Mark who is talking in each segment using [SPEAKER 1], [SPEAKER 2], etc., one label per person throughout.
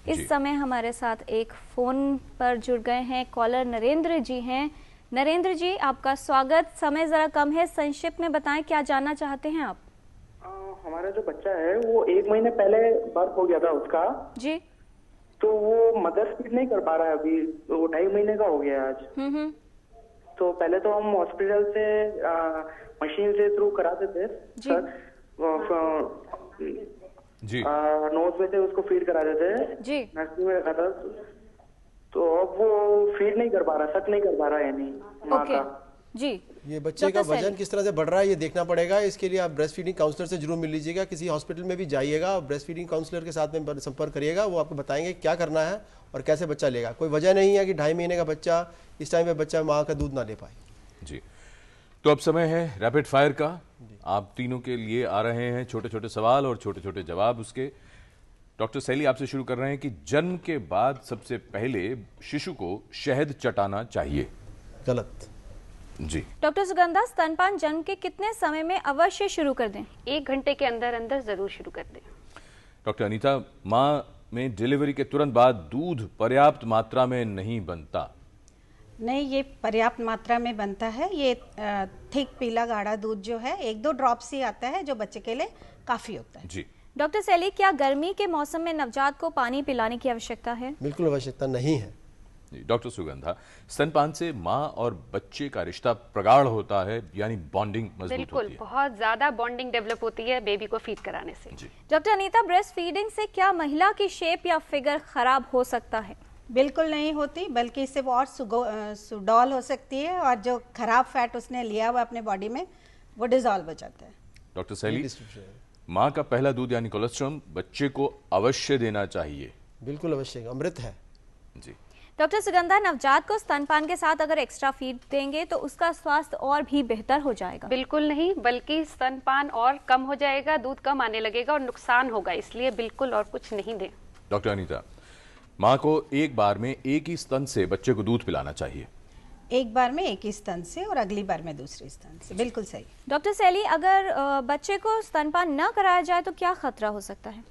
[SPEAKER 1] इस समय हमारे साथ एक फोन पर जुड़ गए हैं कॉलर नरेंद्र जी हैं। नरेंद्र जी, आपका स्वागत। समय जरा कम है, संक्षिप्त में बताएं क्या जानना चाहते हैं आप।
[SPEAKER 2] हमारा जो बच्चा है वो 1 महीने पहले बर्थ हो गया था उसका
[SPEAKER 1] जी।
[SPEAKER 2] तो वो मदर फीड नहीं कर पा रहा है अभी, वो 2.5 महीने का हो गया आज। तो पहले तो हम हॉस्पिटल से मशीन से थ्रू कराते थे सर,
[SPEAKER 1] जी।
[SPEAKER 2] नोज में से उसको फीड कराते थे
[SPEAKER 1] जी।
[SPEAKER 2] नर्सिंग में रखा था। तो अब वो फीड नहीं कर पा रहा, सक नहीं कर पा रहा है यानी माँ का।
[SPEAKER 1] जी।
[SPEAKER 3] ये बच्चे का वजन किस तरह से बढ़ रहा है ये देखना पड़ेगा। इसके लिए आप ब्रेस्ट फीडिंग काउंसलर से जरूर मिल लीजिएगा। किसी हॉस्पिटल में भी जाइएगा, ब्रेस्ट फीडिंग काउंसलर के साथ में संपर्क करिएगा। वो आपको बताएंगे क्या करना है और कैसे बच्चा लेगा। कोई वजह नहीं है कि 2.5 महीने का बच्चा इस टाइम पे बच्चा माँ का दूध ना ले पाए।
[SPEAKER 4] जी, तो अब समय है रैपिड फायर का। आप तीनों के लिए आ रहे हैं छोटे छोटे सवाल और छोटे छोटे जवाब उसके। डॉक्टर सैली, आपसे शुरू कर रहे हैं कि जन्म के बाद सबसे पहले शिशु को शहद चटाना चाहिए।
[SPEAKER 3] गलत।
[SPEAKER 4] जी।
[SPEAKER 1] डॉक्टर सुगंधा, स्तनपान जन्म के कितने समय में अवश्य शुरू कर दें?
[SPEAKER 5] 1 घंटे के अंदर अंदर जरूर शुरू कर दें।
[SPEAKER 4] डॉक्टर अनीता, माँ में डिलीवरी के तुरंत बाद दूध पर्याप्त मात्रा में नहीं बनता।
[SPEAKER 6] नहीं, ये पर्याप्त मात्रा में बनता है। ये थिक पीला गाढ़ा दूध जो है 1-2 ड्रॉप्स ही आता है जो बच्चे के लिए काफी होता है।
[SPEAKER 4] जी।
[SPEAKER 1] डॉक्टर सैली, क्या गर्मी के मौसम में नवजात को पानी पिलाने की आवश्यकता है?
[SPEAKER 3] बिल्कुल आवश्यकता नहीं है।
[SPEAKER 4] डॉक्टर सुगंधा, स्तनपान से माँ और बच्चे का रिश्ता प्रगाढ़ होता है, यानी बॉन्डिंग मजबूत
[SPEAKER 5] बिल्कुल,
[SPEAKER 4] होती है।
[SPEAKER 5] बहुत ज्यादा बॉन्डिंग डेवलप होती है बेबी को फीड कराने से।
[SPEAKER 1] डॉक्टर अनीता, ब्रेस्ट फीडिंग से क्या महिला की शेप या फिगर खराब हो सकता है?
[SPEAKER 6] बिल्कुल नहीं होती, बल्कि इससे वो और सुडौल हो सकती है और जो खराब फैट उसने लिया हुआ अपने बॉडी में वो डिजॉल्व हो जाता है।
[SPEAKER 4] डॉक्टर सैली, माँ का पहला दूध यानी कोलेस्ट्रॉम बच्चे को अवश्य देना चाहिए।
[SPEAKER 3] बिल्कुल अवश्य, अमृत है।
[SPEAKER 4] जी।
[SPEAKER 1] डॉक्टर सुगंधा, नवजात को स्तनपान के साथ अगर एक्स्ट्रा फीड देंगे तो उसका स्वास्थ्य और भी बेहतर हो जाएगा?
[SPEAKER 5] बिल्कुल नहीं, बल्कि स्तनपान और कम हो जाएगा, दूध कम आने लगेगा और नुकसान होगा, इसलिए बिल्कुल और कुछ नहीं दें।
[SPEAKER 4] डॉक्टर अनीता, माँ को एक बार में एक ही स्तन से बच्चे को दूध पिलाना चाहिए।
[SPEAKER 6] एक बार में एक ही स्तन से और अगली बार में दूसरे स्तन से। बिल्कुल सही।
[SPEAKER 1] डॉक्टर सैली, अगर बच्चे को स्तनपान न कराया जाए तो क्या खतरा हो सकता है?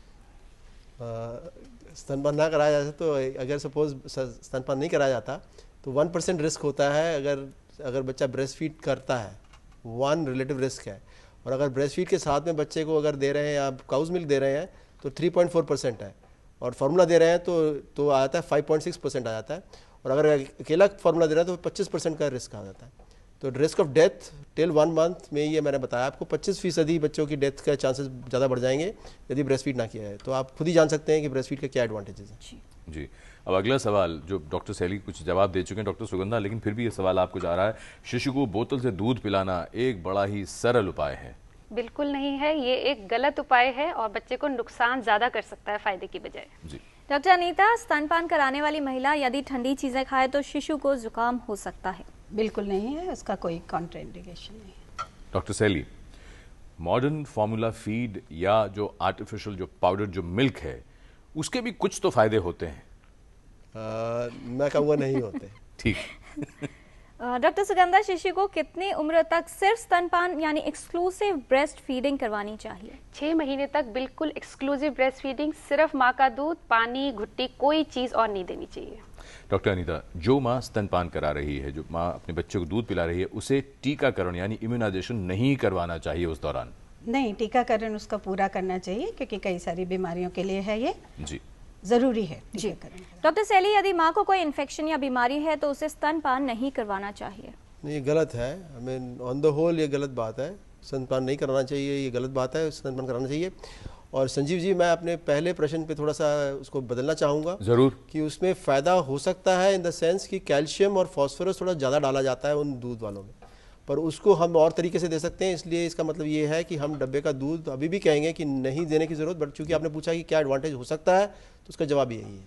[SPEAKER 3] स्तनपान ना कराया जाए तो अगर सपोज स्तनपान नहीं कराया जाता तो 1% रिस्क होता है। अगर बच्चा ब्रेस्ट फीड करता है 1 रिलेटिव रिस्क है। और अगर ब्रेस्ट फीड के साथ में बच्चे को अगर दे रहे हैं या काउज मिल्क दे रहे हैं तो 3.4% है। और फार्मूला दे रहे हैं तो आ जाता है 5.6% आ जाता है। और अगर अकेला फार्मूला दे रहा है तो 25% का रिस्क आ जाता है। तो risk of death till 1 month में ये मैंने बताया आपको 25% बच्चों की डेथ का चांसेस ज़्यादा बढ़ जाएंगे यदि ब्रेस्ट फीड ना किया जाए। तो आप खुद ही जान सकते हैं कि ब्रेस्ट फीड का क्या एडवांटेजेस हैं।
[SPEAKER 4] जी। अब अगला सवाल, जो डॉक्टर सैली कुछ जवाब दे चुके हैं डॉक्टर सुगंधा, लेकिन फिर भी ये सवाल आपको जा रहा है। शिशु को बोतल से दूध पिलाना एक बड़ा ही सरल उपाय है।
[SPEAKER 5] बिल्कुल नहीं है, ये एक गलत उपाय है और बच्चे को नुकसान ज्यादा कर सकता है फायदे की बजाय।
[SPEAKER 4] जी।
[SPEAKER 1] डॉक्टर अनीता, स्तनपान कराने वाली महिला यदि ठंडी चीजें खाए तो शिशु को जुकाम हो सकता है?
[SPEAKER 6] बिल्कुल नहीं है, उसका कोई कॉन्ट्राइंडिकेशन नहीं है।
[SPEAKER 4] डॉक्टर सैली, मॉडर्न फार्मूला फीड या जो आर्टिफिशियल जो पाउडर जो मिल्क है उसके भी कुछ तो फायदे होते हैं।
[SPEAKER 3] मैं कहूँगा नहीं होते।
[SPEAKER 4] ठीक।
[SPEAKER 1] डॉक्टर सुगंधा, शिशु को कितनी उम्र तक सिर्फ स्तनपान यानी एक्सक्लूसिव ब्रेस्ट फीडिंग करवानी चाहिए?
[SPEAKER 5] 6 महीने तक बिल्कुल एक्सक्लूसिव ब्रेस्ट फीडिंग, सिर्फ माँ का दूध, पानी, घुट्टी, कोई चीज और नहीं देनी चाहिए।
[SPEAKER 4] डॉक्टर अनीता, जो माँ स्तनपान करा रही है, जो माँ अपने बच्चे को दूध पिला रही है, उसे टीकाकरण यानी इम्यूनाइजेशन नहीं करवाना चाहिए उस दौरान?
[SPEAKER 6] नहीं, टीकाकरण उसका पूरा करना चाहिए क्योंकि कई सारी बीमारियों के लिए है ये
[SPEAKER 4] जी
[SPEAKER 6] जरूरी है।
[SPEAKER 1] जी। डॉक्टर सैली, यदि माँ को कोई इन्फेक्शन या बीमारी है तो उसे स्तनपान नहीं करवाना चाहिए?
[SPEAKER 3] ये गलत है। I mean on the whole ये गलत बात है। स्तनपान नहीं कराना चाहिए, ये गलत बात है। स्तनपान कराना चाहिए। और संजीव जी, मैं अपने पहले प्रश्न पे थोड़ा सा उसको बदलना चाहूँगा।
[SPEAKER 4] जरूर।
[SPEAKER 3] कि उसमें फ़ायदा हो सकता है इन द सेंस कि कैल्शियम और फॉस्फोरस थोड़ा ज़्यादा डाला जाता है उन दूध वालों में, पर उसको हम और तरीके से दे सकते हैं। इसलिए इसका मतलब ये है कि हम डब्बे का दूध अभी भी कहेंगे कि नहीं देने की ज़रूरत, बट चूंकि आपने पूछा कि क्या एडवांटेज हो सकता है तो उसका जवाब यही है।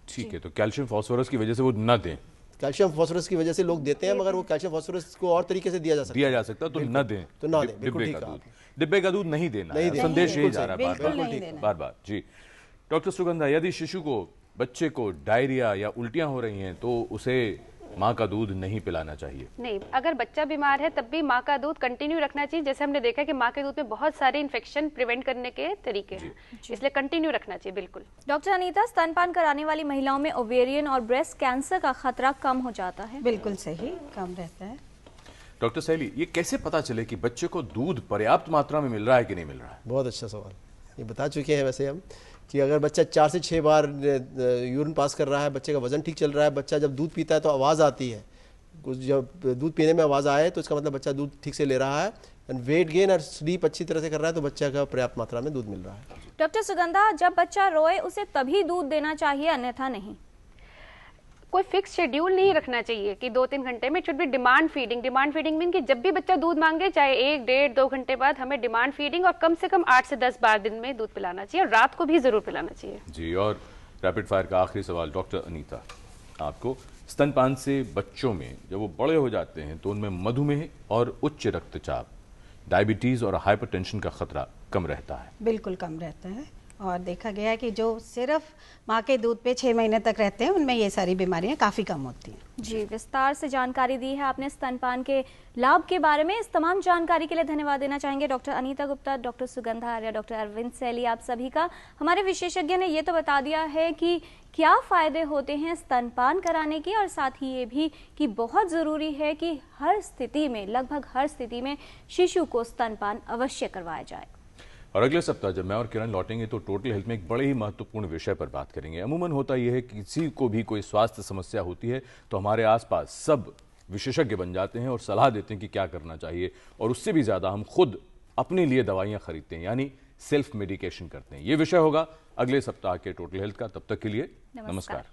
[SPEAKER 4] ठीक है, तो कैल्शियम फॉस्फोरस की वजह से वो न दें।
[SPEAKER 3] कैल्शियम फॉस्फोरस की वजह से लोग देते हैं, मगर वो कैल्शियम फॉस्फोरस को और तरीके से दिया जा सकता
[SPEAKER 4] तो न दें।
[SPEAKER 3] तो ना दें। बिल्कुल ठीक है।
[SPEAKER 4] डिब्बे का दूध नहीं देना, संदेश यही जा रहा है बार बार। जी। डॉक्टर सुगंधा, यदि शिशु को, बच्चे को डायरिया या उल्टियां हो रही हैं तो उसे माँ का दूध नहीं पिलाना चाहिए?
[SPEAKER 5] नहीं, अगर बच्चा बीमार है तब भी माँ का दूध कंटिन्यू रखना चाहिए। जैसे हमने देखा कि माँ के दूध में बहुत सारे इन्फेक्शन प्रिवेंट करने के तरीके हैं, इसलिए कंटिन्यू रखना चाहिए। बिल्कुल।
[SPEAKER 1] डॉक्टर अनीता, स्तनपान कराने वाली महिलाओं में ओवेरियन और ब्रेस्ट कैंसर का खतरा कम हो जाता है?
[SPEAKER 6] बिल्कुल सही, कम रहता है।
[SPEAKER 4] डॉक्टर सैली, ये कैसे पता चले कि बच्चे को दूध पर्याप्त मात्रा में मिल रहा है कि नहीं मिल रहा है?
[SPEAKER 3] बहुत अच्छा सवाल, ये बता चुके हैं वैसे हम कि अगर बच्चा 4 से 6 बार यूरिन पास कर रहा है, बच्चे का वजन ठीक चल रहा है, बच्चा जब दूध पीता है तो आवाज़ आती है, कुछ जब दूध पीने में आवाज़ आए तो इसका मतलब बच्चा दूध ठीक से ले रहा है, एंड वेट गेन और स्लीप अच्छी तरह से कर रहा है तो बच्चा का पर्याप्त मात्रा में दूध मिल रहा है।
[SPEAKER 1] डॉक्टर सुगंधा, जब बच्चा रोए उसे तभी दूध देना चाहिए, अन्यथा नहीं?
[SPEAKER 5] कोई फिक्स शेड्यूल नहीं रखना चाहिए कि 2-3 घंटे में। Should be demand feeding. Demand feeding mean कि जब भी बच्चा दूध मांगे, चाहे 1, 1.5, 2 घंटे बाद हमें डिमांड फीडिंग और कम से कम 8 से 10 बार दिन में दूध पिलाना चाहिए, और रात को भी जरूर पिलाना चाहिए।
[SPEAKER 4] जी, और रैपिड फायर का आखिरी सवाल डॉक्टर अनीता, आपको स्तनपान से बच्चों में जब वो बड़े हो जाते हैं तो उनमें मधुमेह और उच्च रक्तचाप, डायबिटीज और हाइपरटेंशन का खतरा कम रहता है?
[SPEAKER 6] बिल्कुल कम रहता है, और देखा गया है कि जो सिर्फ माँ के दूध पे 6 महीने तक रहते हैं उनमें ये सारी बीमारियां काफ़ी कम होती हैं।
[SPEAKER 1] जी, विस्तार से जानकारी दी है आपने स्तनपान के लाभ के बारे में। इस तमाम जानकारी के लिए धन्यवाद देना चाहेंगे doctor Anita Gupta, doctor Sugandha Arya, doctor Arvind Saili, आप सभी का। हमारे विशेषज्ञ ने ये तो बता दिया है कि क्या फ़ायदे होते हैं स्तनपान कराने के, और साथ ही ये भी कि बहुत ज़रूरी है कि हर स्थिति में, लगभग हर स्थिति में शिशु को स्तनपान अवश्य करवाया जाए।
[SPEAKER 4] और अगले सप्ताह जब मैं और किरण लौटेंगे तो टोटल हेल्थ में एक बड़े ही महत्वपूर्ण विषय पर बात करेंगे। अमूमन होता यह है कि किसी को भी कोई स्वास्थ्य समस्या होती है तो हमारे आसपास सब विशेषज्ञ बन जाते हैं और सलाह देते हैं कि क्या करना चाहिए, और उससे भी ज्यादा हम खुद अपने लिए दवाइयां खरीदते हैं, यानी सेल्फ मेडिकेशन करते हैं। ये विषय होगा अगले सप्ताह के टोटल हेल्थ का। तब तक के लिए नमस्कार।